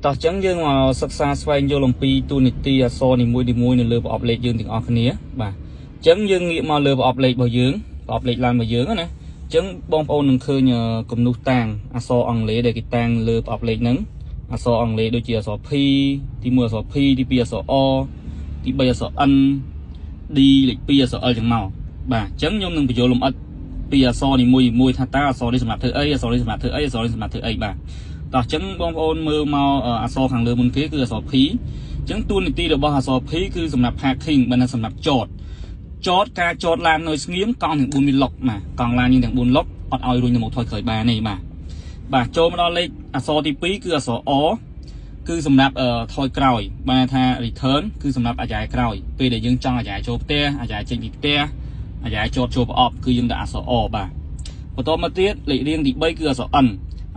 តោះចឹងយើងមកសិក្សាស្វែងយល់អំពីទូនីតិអក្សរនីមួយៗនៅលើប្រអប់លេខយើងទាំងអស់គ្នាបាទចឹងយើងងាកមកលើប្រអប់លេខរបស់យើងប្រអប់លេខឡើងរបស់យើងណាចឹងបងប្អូននឹងឃើញគំនូសតាំងអក្សរអង់គ្លេសដែលគេតាំងលើប្រអប់លេខហ្នឹងអក្សរអង់គ្លេសដូចជាអក្សរ P ទី1អក្សរ P ទី2អក្សរ O ទី3អក្សរ N D លេខ2អក្សរ L ចឹងមកបាទចឹងខ្ញុំនឹងបញ្យល់លម្អិតពីអក្សរនីមួយៗថាតើអក្សរនេះសម្រាប់ធ្វើអីអក្សរនេះសម្រាប់ធ្វើអីអក្សរនេះសម្រាប់ធ្វើអីបាទតោះចឹងបងប្អូនមើលមកអក្សរខាងលើមុនគេគឺអក្សរ P ចឹងតួនាទីរបស់អក្សរ P គឺសម្រាប់ parking បើនៅសម្រាប់ចតការចតឡាននៅស្ងៀមកង់ទាំង4មានលុកបាទកង់ឡានយើងទាំង4លុកអត់ឲ្យរុញទៅមុខថយក្រោយបានទេបាទចូលមកដល់លេខអក្សរទី2គឺអក្សរ O គឺសម្រាប់ថយក្រោយបានថា return គឺសម្រាប់អាយ៉ែក្រោយពេលដែលយើងចង់អាយ៉ែចូលផ្ទះអាយ៉ែចេញពីផ្ទះអាយ៉ែចតចូលប្រអប់គឺយើងដាក់អក្សរ O បាទបន្តមកទៀតលេខរៀងទី3គឺអក្សរ N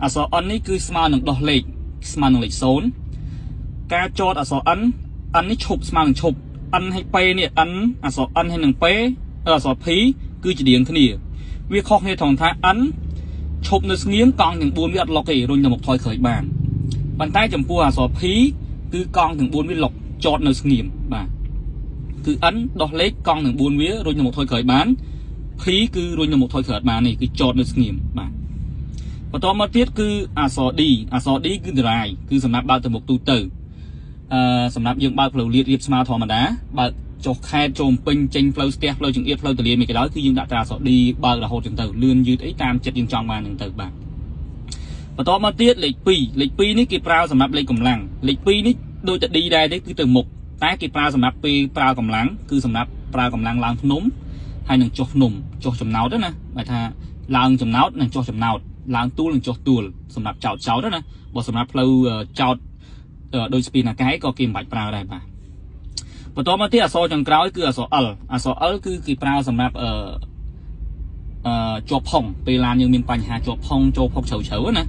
អក្សរ N នេះគឺស្មើនឹងដោះលេខស្មើនឹងលេខ0ការចតអក្សរ N នេះឈប់ស្មើនឹងឈប់ N ហើយ P នេះ N អក្សរ N ហើយនឹង P អក្សរ P គឺជារៀងគ្នាវាខុសគ្នាត្រង់ថា N ឈប់នៅស្ងៀមកង់ទាំង4វាអត់លុកទេរុញទៅមុខថយក្រោយបានប៉ុន្តែចំពោះអក្សរ P គឺកង់ទាំង4វាលុកចតនៅស្ងៀមបាទគឺ N ដោះលេខកង់ទាំង4វារុញទៅមុខថយក្រោយបាន P គឺរុញទៅមុខថយក្រោយបាននេះគឺចតនៅស្ងៀមបាទបន្តមកទៀតគឺអក្សរ D អក្សរ D គឺ drive គឺសម្រាប់បើកទៅមុខទូទៅសម្រាប់យើងបើកផ្លូវលាតរៀបស្មើធម្មតាបើកចុះខេតចូលពេញចេញផ្លូវស្ទះផ្លូវចង្អៀតផ្លូវទលាយមិនក៏ដោយគឺយើងដាក់តែអក្សរ D បើករហូតចឹងទៅលឿនយឺតអីតាមចិត្តយើងចង់បានហ្នឹងទៅបាទបន្តមកទៀតលេខ2នេះគេប្រើសម្រាប់លេខកម្លាំងលេខ2នេះដូចតែ D ដែរទេគឺទៅមុខតែគេប្រើសម្រាប់ពេលប្រើកម្លាំងគឺសម្រាប់ប្រើកម្លាំងឡើងភ្នំហើយនឹងចុះភ្នំចុះចំណោតណាបើថាឡើងចំណោតនិងចុះចំណោតឡើងទួលនិងចុះទួលសម្រាប់ចោតណាបើសម្រាប់ផ្លូវចោតដោយស្ពីណាកែក៏គេមិនបាច់ប្រើដែរបាទបន្តមកទៀតអក្សរចុងក្រោយគឺអក្សរ L អក្សរ L គឺគេប្រើសម្រាប់ជាប់ផុងពេលឡានយើងមានបញ្ហាជាប់ផុងចូលផុកជ្រៅណា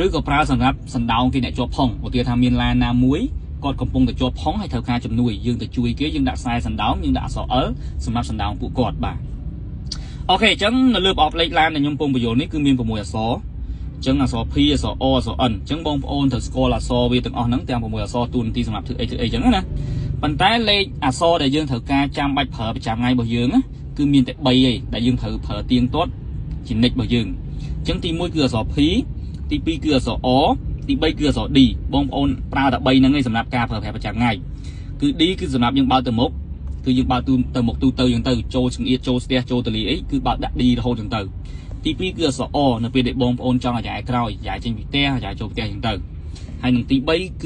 ឬក៏ប្រើសម្រាប់សណ្ដោងគេអ្នកជាប់ផុងឧទាហរណ៍ថាមានឡានណាមួយគាត់កំពុងតែជាប់ផុងហើយត្រូវការជំនួយយើងទៅជួយគេយើងដាក់ខ្សែសណ្ដោងយើងដាក់អក្សរ L សម្រាប់សណ្ដោងពួកគាត់បាទអូខេអញ្ចឹងនៅលើប្រអប់លេខឡានដែលខ្ញុំពងបញ្យល់នេះគឺមាន6អក្សរអញ្ចឹងអក្សរ P អក្សរ O អក្សរ N អញ្ចឹងបងប្អូនត្រូវស្គាល់អក្សរវាទាំងអស់ហ្នឹងទាំង6អក្សរទូនាទីសម្រាប់ធ្វើអីអញ្ចឹងណាប៉ុន្តែលេខអក្សរដែលយើងត្រូវការចាំបាច់ប្រើប្រចាំថ្ងៃរបស់យើងណាគឺមានតែ3ឯងដែលយើងត្រូវប្រើទៀងទាត់ជានិច្ចរបស់យើងអញ្ចឹងទី1គឺអក្សរ P ទី2គឺអក្សរ O ទី3គឺអក្សរ D បងប្អូនប្រើតែ3ហ្នឹងឯងសម្រាប់ការប្រើប្រាស់ប្រចាំថ្ងៃគឺ D គឺសម្រាប់យើងបើកទៅមុខគឺយើងបើកទៅមុខទូទៅយើងទៅចូលចង្អៀតចូលស្ទះចូលទលាយអីគឺបើកដាក់ D រហូតចឹងទៅទី2គឺអក្សរ O នៅពេលដែលបងប្អូនចង់អាយ៉ែក្រោយអាយ៉ែចេញពីផ្ទះអាយ៉ែចូលផ្ទះចឹងទៅហើយនឹងទី3